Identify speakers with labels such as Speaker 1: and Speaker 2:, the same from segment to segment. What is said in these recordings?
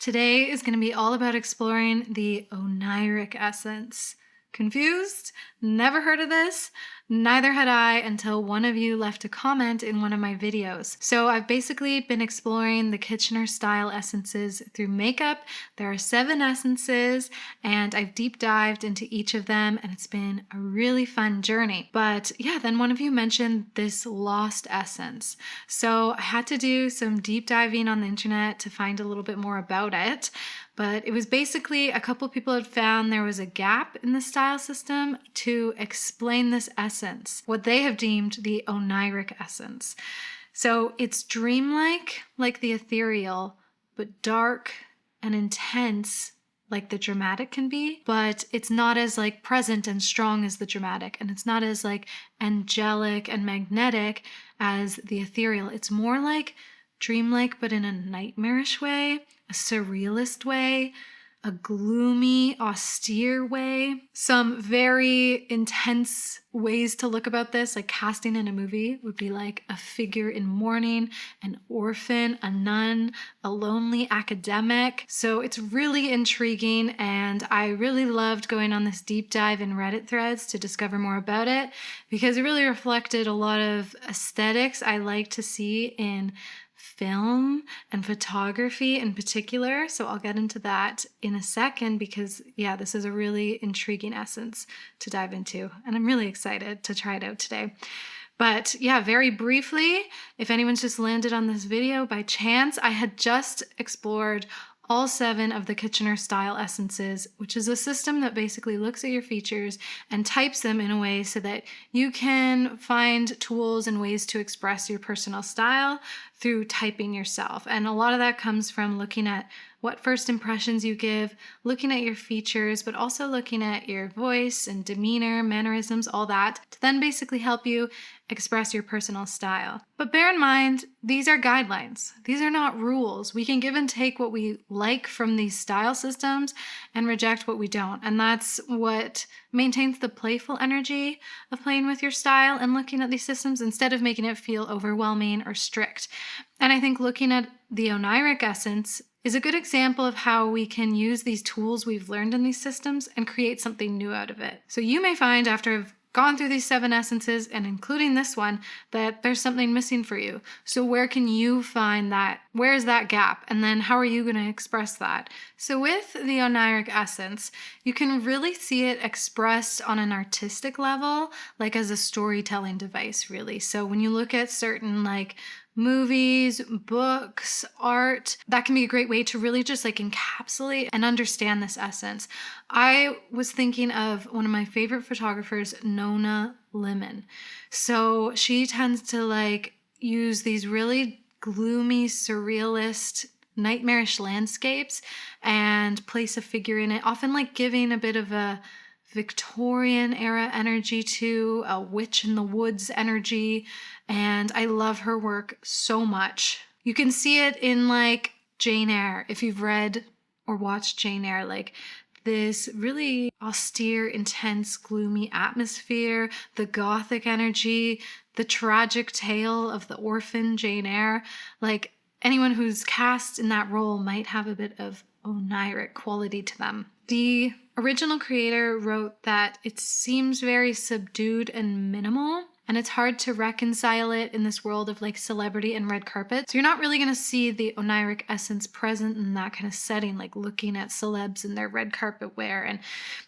Speaker 1: Today is going to be all about exploring the Oneiric essence. Confused? Never heard of this? Neither had I until one of you left a comment in one of my videos. So I've basically been exploring the Kitchener style essences through makeup. There are 7 essences and I've deep dived into each of them and it's been a really fun journey. But yeah, then one of you mentioned this lost essence. So I had to do some deep diving on the internet to find a little bit more about it. But it was basically a couple people had found there was a gap in the style system to explain this essence, what they have deemed the Oneiric essence. So it's dreamlike, like the ethereal, but dark and intense, like the dramatic can be, but it's not as like present and strong as the dramatic, and it's not as like angelic and magnetic as the ethereal. It's more like dreamlike, but in a nightmarish way, a surrealist way, a gloomy, austere way. Some very intense ways to look about this, like casting in a movie, would be like a figure in mourning, an orphan, a nun, a lonely academic. So it's really intriguing, and I really loved going on this deep dive in Reddit threads to discover more about it because it really reflected a lot of aesthetics I like to see in film and photography in particular. So I'll get into that in a second because yeah, this is a really intriguing essence to dive into and I'm really excited to try it out today. But yeah, very briefly, if anyone's just landed on this video by chance, I had just explored all 7 of the Kitchener style essences, which is a system that basically looks at your features and types them in a way so that you can find tools and ways to express your personal style through typing yourself. And a lot of that comes from looking at what first impressions you give, looking at your features, but also looking at your voice and demeanor, mannerisms, all that, to then basically help you express your personal style. But bear in mind, these are guidelines. These are not rules. We can give and take what we like from these style systems and reject what we don't. And that's what maintains the playful energy of playing with your style and looking at these systems instead of making it feel overwhelming or strict. And I think looking at the Oneiric essence is a good example of how we can use these tools we've learned in these systems and create something new out of it. So you may find after I've gone through these 7 essences and including this one that there's something missing for you. So where can you find that? Where is that gap? And then how are you going to express that? So with the Oneiric essence, you can really see it expressed on an artistic level, like as a storytelling device, really. So when you look at certain like movies, books, art, that can be a great way to really just like encapsulate and understand this essence. I was thinking of one of my favorite photographers, Nona Lemon. So she tends to like use these really gloomy, surrealist, nightmarish landscapes and place a figure in it, often like giving a bit of a Victorian era energy to a witch in the woods energy, and I love her work so much. You can see it in like Jane Eyre, if you've read or watched Jane Eyre, like this really austere, intense, gloomy atmosphere, the gothic energy, the tragic tale of the orphan Jane Eyre. Like anyone who's cast in that role might have a bit of Oneiric quality to them. The original creator wrote that it seems very subdued and minimal, and it's hard to reconcile it in this world of like celebrity and red carpet. So you're not really going to see the Oneiric essence present in that kind of setting, like looking at celebs in their red carpet wear. And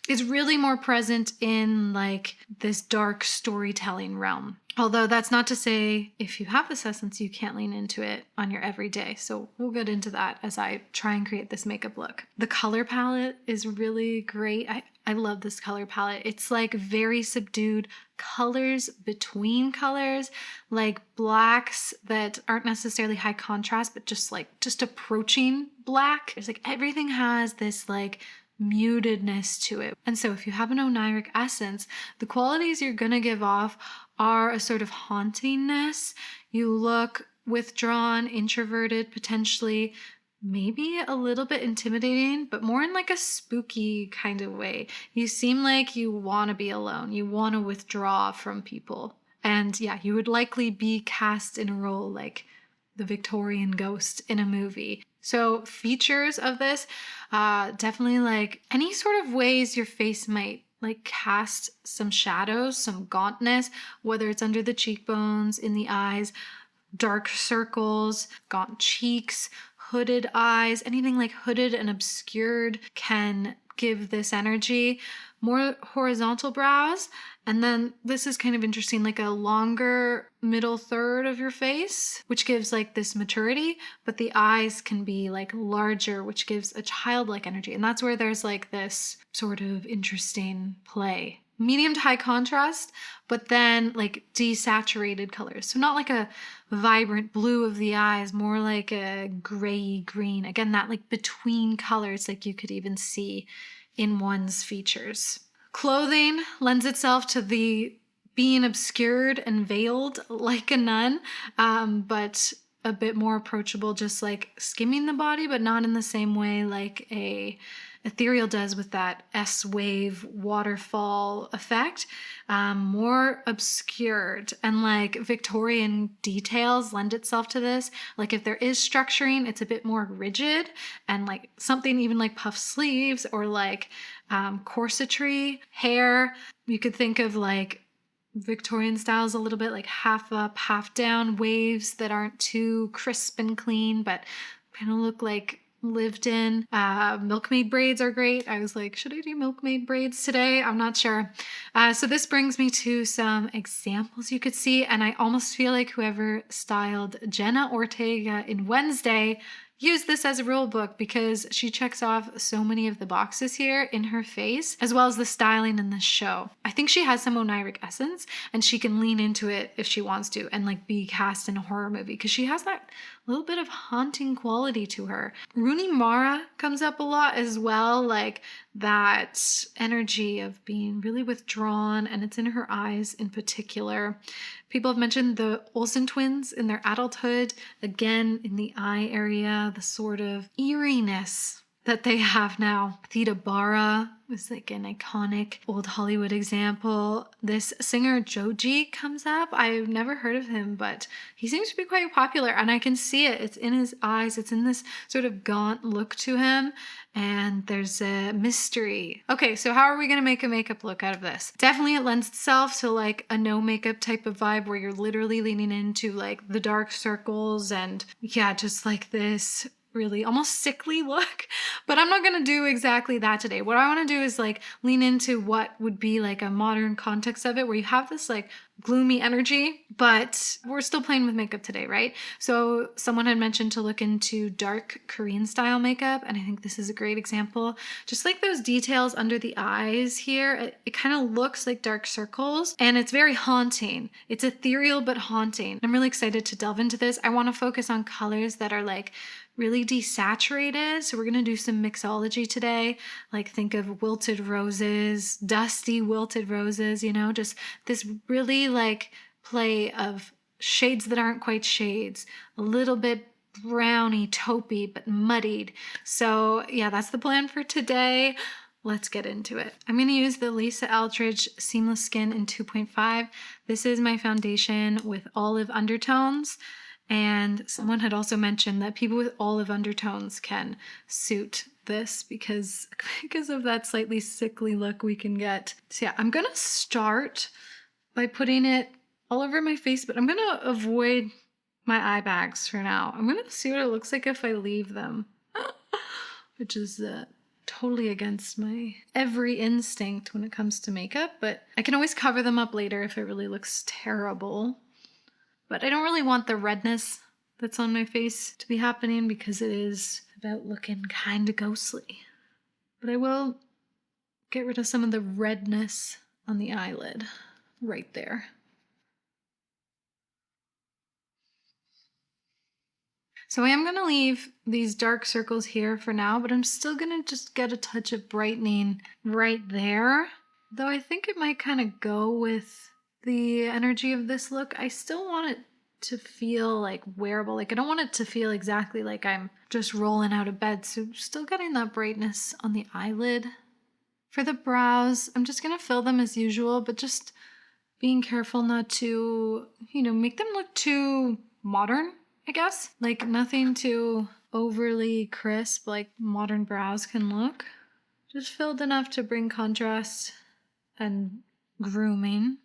Speaker 1: it's really more present in like this dark storytelling realm. Although that's not to say if you have this essence, you can't lean into it on your everyday. So we'll get into that as I try and create this makeup look. The color palette is really great. I love this color palette. It's like very subdued colors between colors, like blacks that aren't necessarily high contrast, but just approaching black. It's like everything has this like mutedness to it. And so if you have an Oneiric essence, the qualities you're gonna give off are a sort of hauntingness. You look withdrawn, introverted, potentially maybe a little bit intimidating, but more in like a spooky kind of way. You seem like you want to be alone. You want to withdraw from people. And yeah, you would likely be cast in a role like the Victorian ghost in a movie. So features of this, definitely like any sort of ways your face might like cast some shadows, some gauntness, whether it's under the cheekbones, in the eyes, dark circles, gaunt cheeks, hooded eyes, anything like hooded and obscured can give this energy. More horizontal brows, and then this is kind of interesting, like a longer middle third of your face, which gives like this maturity, but the eyes can be like larger, which gives a childlike energy. And that's where there's like this sort of interesting play. Medium to high contrast, but then like desaturated colors. So not like a vibrant blue of the eyes, more like a gray green. Again, that like between colors, like you could even see in one's features. Clothing lends itself to the being obscured and veiled like a nun, but a bit more approachable, just like skimming the body, but not in the same way like a ethereal does with that S-wave waterfall effect. More obscured, and like Victorian details lend itself to this. Like if there is structuring, it's a bit more rigid, and like something even like puff sleeves or like corsetry, hair. You could think of like Victorian styles a little bit, like half up, half down, waves that aren't too crisp and clean, but kind of look like lived in. Milkmaid braids are great. I was like, should I do milkmaid braids today? I'm not sure. So this brings me to some examples you could see, and I almost feel like whoever styled Jenna Ortega in Wednesday use this as a rule book, because she checks off so many of the boxes here in her face, as well as the styling in this show. I think she has some Oneiric essence, and she can lean into it if she wants to and like be cast in a horror movie, because she has that little bit of haunting quality to her. Rooney Mara comes up a lot as well, like that energy of being really withdrawn, and it's in her eyes in particular. People have mentioned the Olsen twins in their adulthood, again in the eye area, the sort of eeriness that they have now. Theda Bara was like an iconic old Hollywood example. This singer Joji comes up. I've never heard of him, but he seems to be quite popular, and I can see it. It's in his eyes. It's in this sort of gaunt look to him, and there's a mystery. Okay, so how are we going to make a makeup look out of this? Definitely it lends itself to like a no makeup type of vibe, where you're literally leaning into like the dark circles and yeah, just like this really almost sickly look. But I'm not going to do exactly that today. What I want to do is like lean into what would be like a modern context of it, where you have this like gloomy energy, but we're still playing with makeup today, right? So someone had mentioned to look into dark Korean style makeup, and I think this is a great example. Just like those details under the eyes here, it kind of looks like dark circles, and it's very haunting. It's ethereal but haunting. I'm really excited to delve into this. I want to focus on colors that are like really desaturated. So we're going to do some mixology today. Like think of wilted roses, dusty wilted roses, you know, just this really like play of shades that aren't quite shades, a little bit browny, taupey, but muddied. So yeah, that's the plan for today. Let's get into it. I'm going to use the Lisa Eldridge Seamless Skin in 2.5. This is my foundation with olive undertones. And someone had also mentioned that people with olive undertones can suit this because of that slightly sickly look we can get. So yeah, I'm going to start by putting it all over my face, but I'm going to avoid my eye bags for now. I'm going to see what it looks like if I leave them, which is totally against my every instinct when it comes to makeup, but I can always cover them up later if it really looks terrible. But I don't really want the redness that's on my face to be happening, because it is about looking kind of ghostly. But I will get rid of some of the redness on the eyelid right there. So I am going to leave these dark circles here for now, but I'm still going to just get a touch of brightening right there. Though I think it might kind of go with the energy of this look. I still want it to feel like wearable. Like I don't want it to feel exactly like I'm just rolling out of bed. So still getting that brightness on the eyelid. For the brows, I'm just going to fill them as usual, but just being careful not to, make them look too modern, I guess. Like nothing too overly crisp like modern brows can look. Just filled enough to bring contrast and grooming.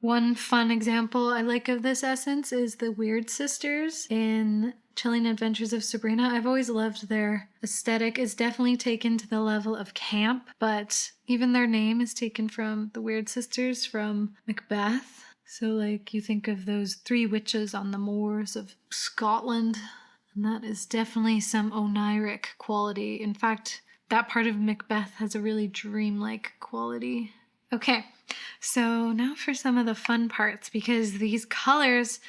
Speaker 1: One fun example I like of this essence is the Weird Sisters in Chilling Adventures of Sabrina. I've always loved their aesthetic. It's definitely taken to the level of camp, but even their name is taken from the Weird Sisters from Macbeth. So like you think of those three witches on the moors of Scotland, and that is definitely some Oneiric quality. In fact, that part of Macbeth has a really dreamlike quality. Okay, so now for some of the fun parts, because these colors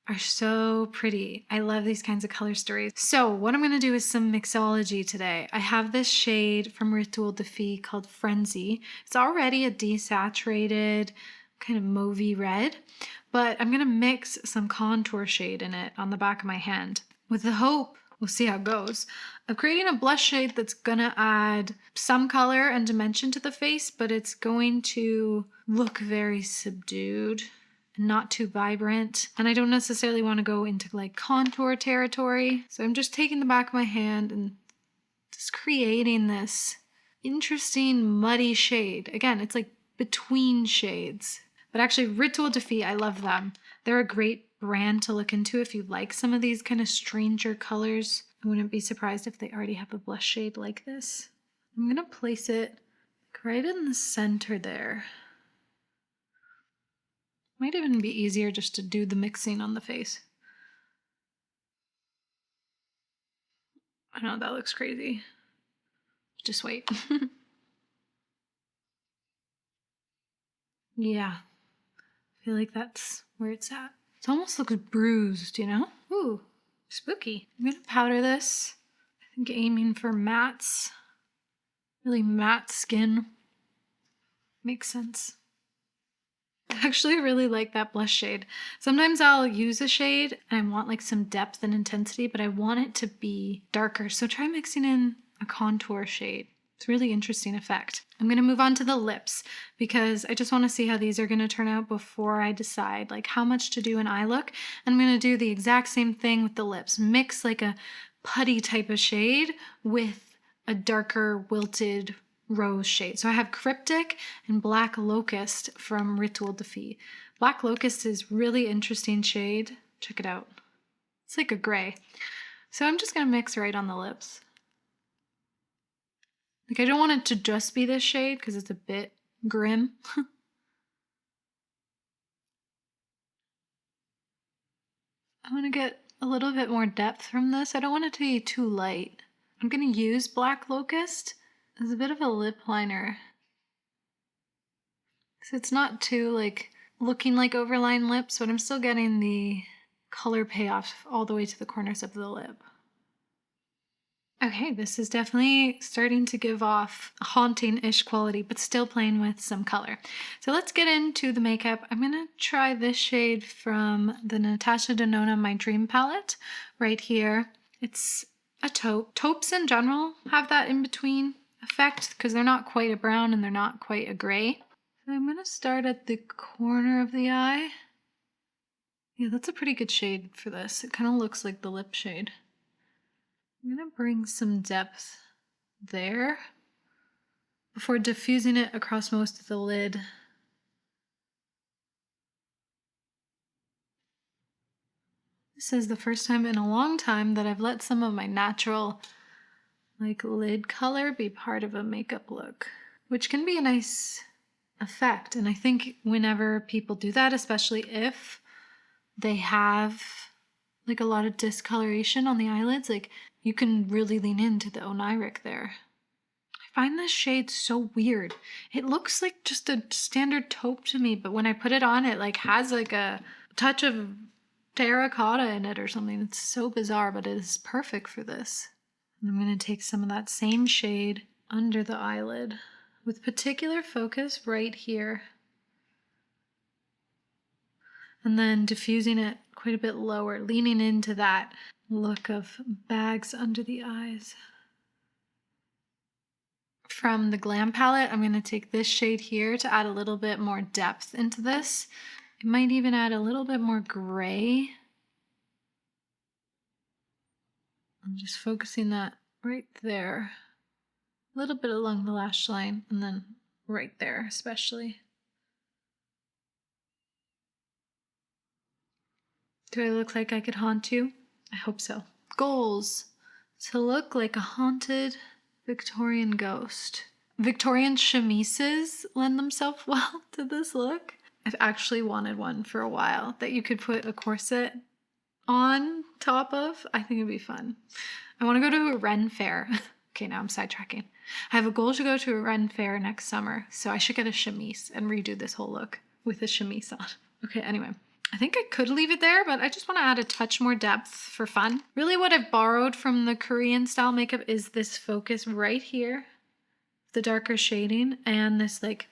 Speaker 1: are so pretty. I love these kinds of color stories. So what I'm going to do is some mixology today. I have this shade from Rituel de Fille called Frenzy. It's already a desaturated kind of mauvey red, but I'm going to mix some contour shade in it on the back of my hand with the hope, we'll see how it goes, of creating a blush shade that's gonna add some color and dimension to the face, but it's going to look very subdued and not too vibrant. And I don't necessarily want to go into like contour territory. So I'm just taking the back of my hand and just creating this interesting muddy shade. Again, it's like between shades. But actually, Rituel de Fille, I love them. They're a great brand to look into if you like some of these kind of stranger colors. I wouldn't be surprised if they already have a blush shade like this. I'm going to place it right in the center there. Might even be easier just to do the mixing on the face. I know that looks crazy. Just wait. Yeah, I feel like that's where it's at. It almost looks bruised, you know? Ooh, spooky. I'm gonna powder this. I think aiming for mattes. Really matte skin. Makes sense. I actually really like that blush shade. Sometimes I'll use a shade and I want like some depth and intensity, but I want it to be darker. So try mixing in a contour shade. It's a really interesting effect. I'm going to move on to the lips because I just want to see how these are going to turn out before I decide like how much to do an eye look. And I'm going to do the exact same thing with the lips. Mix like a putty type of shade with a darker wilted rose shade. So I have Cryptic and Black Locust from Rituel de Fille. Black Locust is really interesting shade. Check it out. It's like a gray. So I'm just going to mix right on the lips. Like I don't want it to just be this shade because it's a bit grim. I want to get a little bit more depth from this. I don't want it to be too light. I'm going to use Black Locust as a bit of a lip liner. So it's not too like looking like overlined lips, but I'm still getting the color payoff all the way to the corners of the lip. Okay, this is definitely starting to give off a haunting-ish quality, but still playing with some color. So let's get into the makeup. I'm gonna try this shade from the Natasha Denona My Dream palette right here. It's a taupe. Taupes in general have that in-between effect because they're not quite a brown and they're not quite a gray. So I'm gonna start at the corner of the eye. Yeah, that's a pretty good shade for this. It kind of looks like the lip shade. I'm going to bring some depth there before diffusing it across most of the lid. This is the first time in a long time that I've let some of my natural like lid color be part of a makeup look, which can be a nice effect. And I think whenever people do that, especially if they have like a lot of discoloration on the eyelids, like you can really lean into the Oneiric there. I find this shade so weird. It looks like just a standard taupe to me, but when I put it on, it like has like a touch of terracotta in it or something. It's so bizarre, but it is perfect for this. And I'm going to take some of that same shade under the eyelid with particular focus right here. And then diffusing it quite a bit lower, leaning into that look of bags under the eyes. From the Glam palette, I'm going to take this shade here to add a little bit more depth into this. It might even add a little bit more gray. I'm just focusing that right there. A little bit along the lash line, and then right there especially. Do I look like I could haunt you? I hope so. Goals. To look like a haunted Victorian ghost. Victorian chemises lend themselves well to this look. I've actually wanted one for a while that you could put a corset on top of. I think it'd be fun. I want to go to a Ren fair. Okay, now I'm sidetracking. I have a goal to go to a Ren fair next summer, so I should get a chemise and redo this whole look with a chemise on. Okay, anyway. I think I could leave it there, but I just want to add a touch more depth for fun. Really what I've borrowed from the Korean style makeup is this focus right here, the darker shading, and this like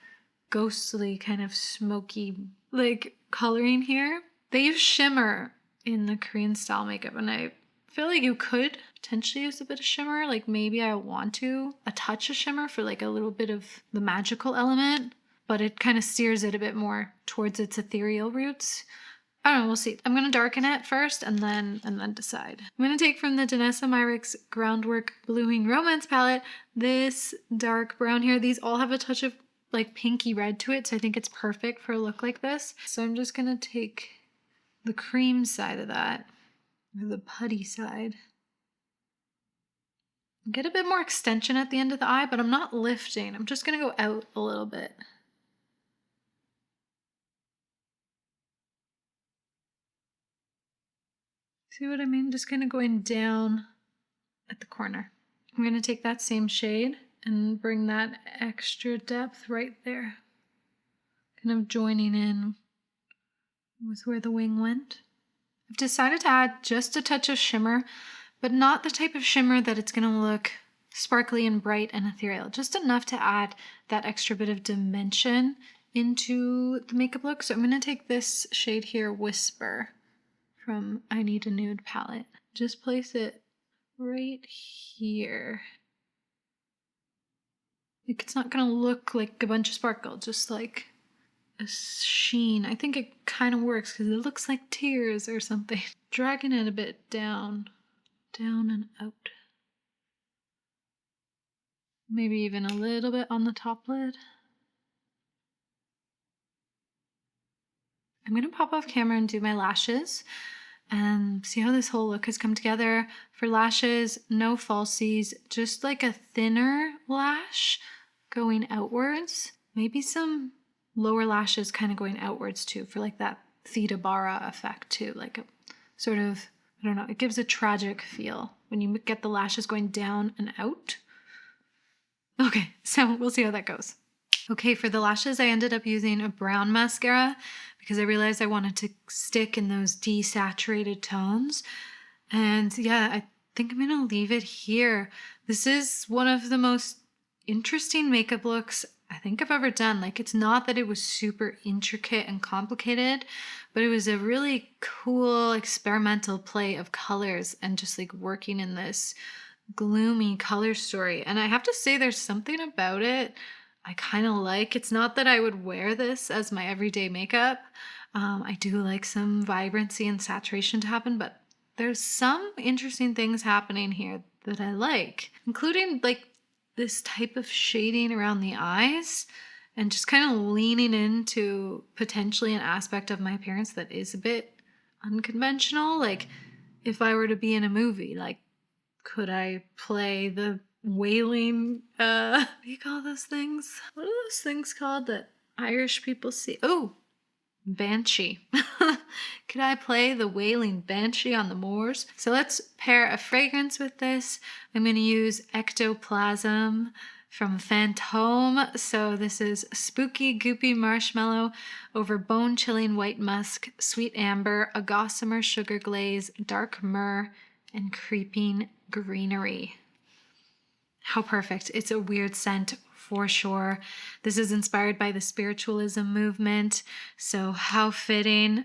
Speaker 1: ghostly kind of smoky like coloring here. They use shimmer in the Korean style makeup, and I feel like you could potentially use a bit of shimmer. Like maybe I want to a touch of shimmer for like a little bit of the magical element, but it kind of steers it a bit more towards its ethereal roots. I don't know, we'll see. I'm going to darken it first and then decide. I'm going to take from the Danessa Myricks Groundwork Bluing Romance palette this dark brown here. These all have a touch of like pinky red to it, so I think it's perfect for a look like this. So I'm just going to take the cream side of that, or the putty side. Get a bit more extension at the end of the eye, but I'm not lifting. I'm just going to go out a little bit. See what I mean? Just kind of going down at the corner. I'm going to take that same shade and bring that extra depth right there. Kind of joining in with where the wing went. I've decided to add just a touch of shimmer, but not the type of shimmer that it's going to look sparkly and bright and ethereal. Just enough to add that extra bit of dimension into the makeup look. So I'm going to take this shade here, Whisper, from I Need a Nude palette. Just place it right here. Like it's not gonna look like a bunch of sparkle, just like a sheen. I think it kind of works because it looks like tears or something. Dragging it a bit down and out. Maybe even a little bit on the top lid. I'm gonna pop off camera and do my lashes and see how this whole look has come together. For lashes, no falsies, just like a thinner lash going outwards. Maybe some lower lashes kind of going outwards too for like that theta bara effect too. Like a sort of, I don't know, it gives a tragic feel when you get the lashes going down and out. Okay, so we'll see how that goes. Okay, for the lashes, I ended up using a brown mascara because I realized I wanted to stick in those desaturated tones. And yeah, I think I'm gonna leave it here. This is one of the most interesting makeup looks I think I've ever done. Like, it's not that it was super intricate and complicated, but it was a really cool experimental play of colors and just like working in this gloomy color story. And I have to say, there's something about it I kind of like. It's not that I would wear this as my everyday makeup. I do like some vibrancy and saturation to happen, but there's some interesting things happening here that I like, including like this type of shading around the eyes and just kind of leaning into potentially an aspect of my appearance that is a bit unconventional. Like if I were to be in a movie, like could I play the wailing, what do you call those things? What are those things called that Irish people see? Oh, banshee. Could I play the wailing banshee on the moors? So let's pair a fragrance with this. I'm going to use Ectoplasm from Fantôme. So this is spooky, goopy marshmallow over bone-chilling white musk, sweet amber, a gossamer sugar glaze, dark myrrh, and creeping greenery. How perfect. It's a weird scent for sure. This is inspired by the spiritualism movement. So how fitting,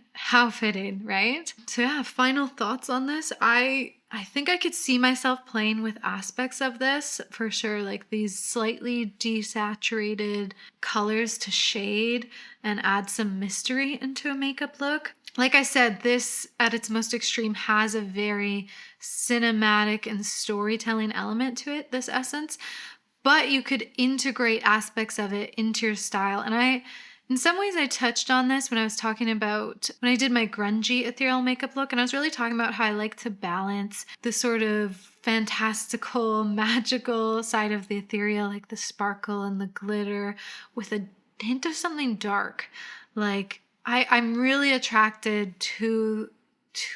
Speaker 1: right? So yeah, final thoughts on this. I think I could see myself playing with aspects of this for sure, like these slightly desaturated colors to shade and add some mystery into a makeup look. Like I said, this at its most extreme has a very cinematic and storytelling element to it, this essence, but you could integrate aspects of it into your style. And in some ways, I touched on this when I was talking about when I did my grungy ethereal makeup look, and I was really talking about how I like to balance the sort of fantastical, magical side of the ethereal, like the sparkle and the glitter, with a hint of something dark. Like I'm really attracted to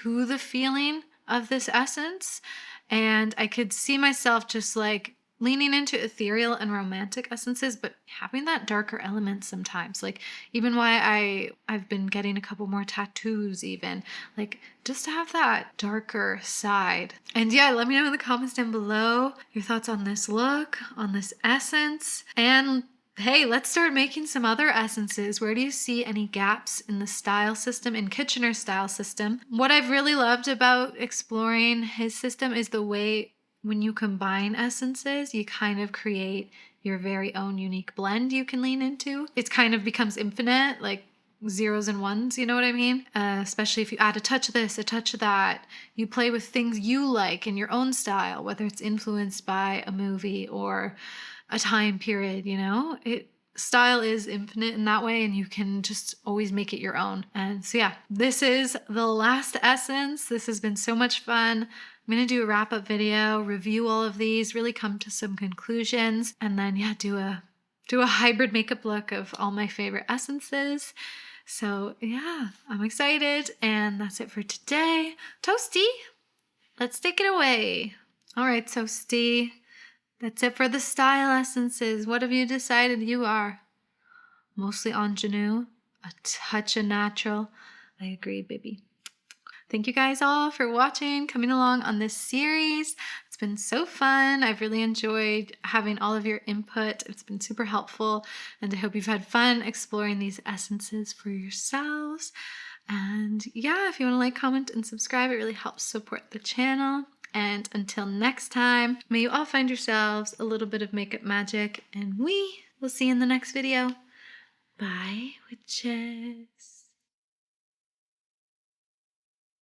Speaker 1: the feeling of this essence, and I could see myself just like leaning into ethereal and romantic essences, but having that darker element sometimes. Like even why I've been getting a couple more tattoos, even like just to have that darker side. And yeah, let me know in the comments down below your thoughts on this look, on this essence, and hey, let's start making some other essences. Where do you see any gaps in the style system, in Kitchener's style system? What I've really loved about exploring his system is the way when you combine essences, you kind of create your very own unique blend you can lean into. It kind of becomes infinite, like zeros and ones, you know what I mean? Especially if you add a touch of this, a touch of that. You play with things you like in your own style, whether it's influenced by a movie or a time period, you know? Style is infinite in that way, and you can just always make it your own. And so yeah, this is the last essence. This has been so much fun. I'm going to do a wrap-up video, review all of these, really come to some conclusions, and then yeah, do a hybrid makeup look of all my favorite essences. So yeah, I'm excited, and that's it for today. Toasty, let's take it away. All right, Toasty, that's it for the style essences. What have you decided you are? Mostly ingenue, a touch of natural. I agree, baby. Thank you guys all for watching, coming along on this series. It's been so fun. I've really enjoyed having all of your input. It's been super helpful, and I hope you've had fun exploring these essences for yourselves. And yeah, if you want to like, comment, and subscribe, it really helps support the channel. And until next time, may you all find yourselves a little bit of makeup magic, and we will see you in the next video. Bye, witches.